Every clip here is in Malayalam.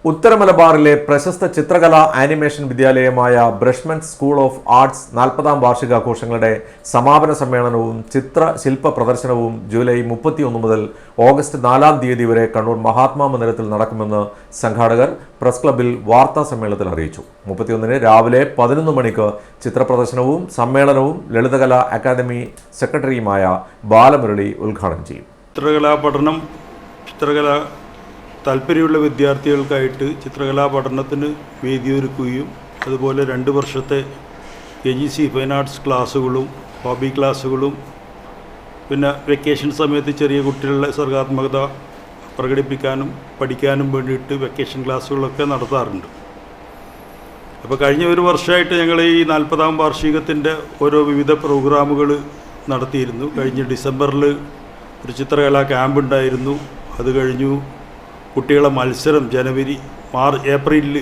ഉത്തരമലബാറിലെ പ്രശസ്ത ചിത്രകലാ ആനിമേഷൻ വിദ്യാലയമായ ബ്രഷ്മെൻസ് സ്കൂൾ ഓഫ് ആർട്സ് 40ാം വാർഷികാഘോഷങ്ങളുടെ സമാപന സമ്മേളനവും ചിത്രശില്പ പ്രദർശനവും ജൂലൈ 31 മുതൽ ഓഗസ്റ്റ് 4-ാം തീയതി വരെ കണ്ണൂർ മഹാത്മാ മന്ദിരത്തിൽ നടക്കുമെന്ന് സംഘാടകർ പ്രസ് ക്ലബ്ബിൽ വാർത്താ സമ്മേളനത്തിൽ അറിയിച്ചു. 31-ന് രാവിലെ 11 മണിക്ക് ചിത്രപ്രദർശനവും സമ്മേളനവും ലളിതകലാ അക്കാദമി സെക്രട്ടറിയുമായ ബാലമുരളി ഉദ്ഘാടനം ചെയ്യും. ചിത്രകല താല്പര്യമുള്ള വിദ്യാർത്ഥികൾക്കായിട്ട് ചിത്രകലാ പഠനത്തിന് വേദിയൊരുക്കുകയും അതുപോലെ 2 വർഷത്തെ AGC ഫൈൻ ആർട്സ് ക്ലാസ്സുകളും ഹോബി ക്ലാസ്സുകളും പിന്നെ വെക്കേഷൻ സമയത്ത് ചെറിയ കുട്ടികളുടെ സർഗാത്മകത പ്രകടിപ്പിക്കാനും പഠിക്കാനും വേണ്ടിയിട്ട് വെക്കേഷൻ ക്ലാസ്സുകളൊക്കെ നടത്താറുണ്ട്. അപ്പോൾ കഴിഞ്ഞ ഒരു വർഷമായിട്ട് ഞങ്ങൾ ഈ 40ാം വാർഷികത്തിൻ്റെ ഓരോ വിവിധ പ്രോഗ്രാമുകൾ നടത്തിയിരുന്നു. കഴിഞ്ഞ ഡിസംബറിൽ ഒരു ചിത്രകലാ ക്യാമ്പ് ഉണ്ടായിരുന്നു. അത് കഴിഞ്ഞു കുട്ടികളെ മത്സരം ഏപ്രിലിൽ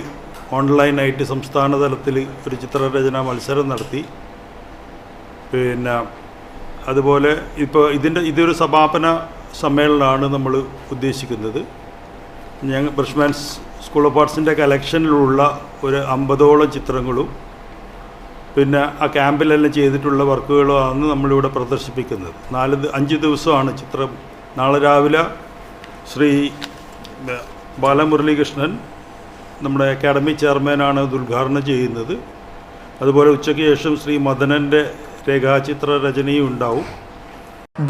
ഓൺലൈനായിട്ട് സംസ്ഥാന തലത്തിൽ ഒരു ചിത്രരചനാ മത്സരം നടത്തി. പിന്നെ അതുപോലെ ഇപ്പോൾ ഇതൊരു സമാപന സമ്മേളനമാണ് നമ്മൾ ഉദ്ദേശിക്കുന്നത്. ബ്രഷ്മാൻസ് സ്കൂൾ ഓഫ് ആർട്സിൻ്റെ കളക്ഷനിലുള്ള ഒരു 50ഓളം ചിത്രങ്ങളും പിന്നെ ആ ക്യാമ്പിലെല്ലാം ചെയ്തിട്ടുള്ള വർക്കുകളുമാണ് നമ്മളിവിടെ പ്രദർശിപ്പിക്കുന്നത്. 5 ദിവസമാണ് ചിത്രം. നാളെ രാവിലെ ശ്രീ ബാലമുരളീകൃഷ്ണൻ നമ്മുടെ അക്കാഡമി ചെയർമാനാണ് ഇത് ഉദ്ഘാടനം ചെയ്യുന്നത്. അതുപോലെ ഉച്ചയ്ക്ക് ശേഷം ശ്രീ മദനൻ്റെ രേഖാചിത്ര രചനയും ഉണ്ടാവും.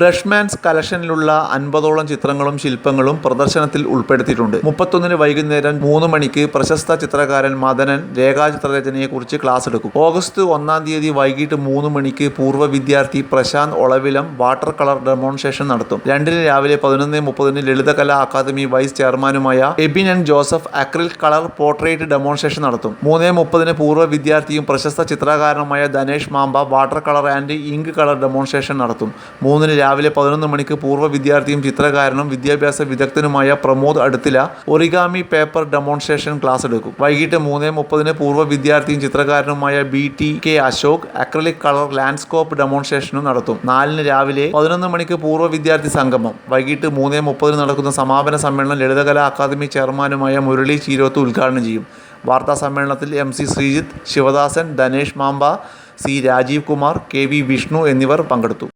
ബ്രഷ്മാൻസ് കളക്ഷനിലുള്ള 50ഓളം ചിത്രങ്ങളും ശില്പങ്ങളും പ്രദർശനത്തിൽ ഉൾപ്പെടുത്തിയിട്ടുണ്ട്. 31-ന് വൈകുന്നേരം 3 മണിക്ക് പ്രശസ്ത ചിത്രകാരൻ മദനൻ രേഖാചിത്രരചനയെക്കുറിച്ച് ക്ലാസ് എടുക്കും. ഓഗസ്റ്റ് 1-ാം തീയതി വൈകിട്ട് 3 മണിക്ക് പൂർവ്വ വിദ്യാർത്ഥി Prashanth Olavilam water colour demonstration നടത്തും. 2-ന് രാവിലെ 11:30-ന് ലളിതകലാ അക്കാദമി വൈസ് ചെയർമാനുമായ Abin N Joseph acrylic colour portrait demonstration നടത്തും. 3:30-ന് പൂർവ്വ വിദ്യാർത്ഥിയും പ്രശസ്ത ചിത്രകാരനുമായ Dhanesh Mamba water colour and ink colour demonstration നടത്തും. 3-ന് രാവിലെ 11 മണിക്ക് പൂർവ്വ വിദ്യാർത്ഥിയും ചിത്രകാരനും വിദ്യാഭ്യാസ വിദഗ്ധനുമായ Pramod Aduthila origami paper demonstration class എടുക്കും. വൈകിട്ട് 3:30-ന് പൂർവ്വ വിദ്യാർത്ഥിയും ചിത്രകാരനുമായ BTK Ashok acrylic colour landscape ഡെമോൺസ്ട്രേഷനും നടത്തും. 4-ന് രാവിലെ 11 മണിക്ക് പൂർവ്വ വിദ്യാർത്ഥി സംഗമം. വൈകിട്ട് 3:30-ന് നടക്കുന്ന സമാപന സമ്മേളനം ലളിതകലാ അക്കാദമി ചെയർമാനുമായ മുരളി ചീരോത്ത് ഉദ്ഘാടനം ചെയ്യും. വാർത്താ സമ്മേളനത്തിൽ MC Sreejith, Sivadasan, Dhanesh Mampa, C Rajeev Kumar, KV Vishnu എന്നിവർ പങ്കെടുത്തു.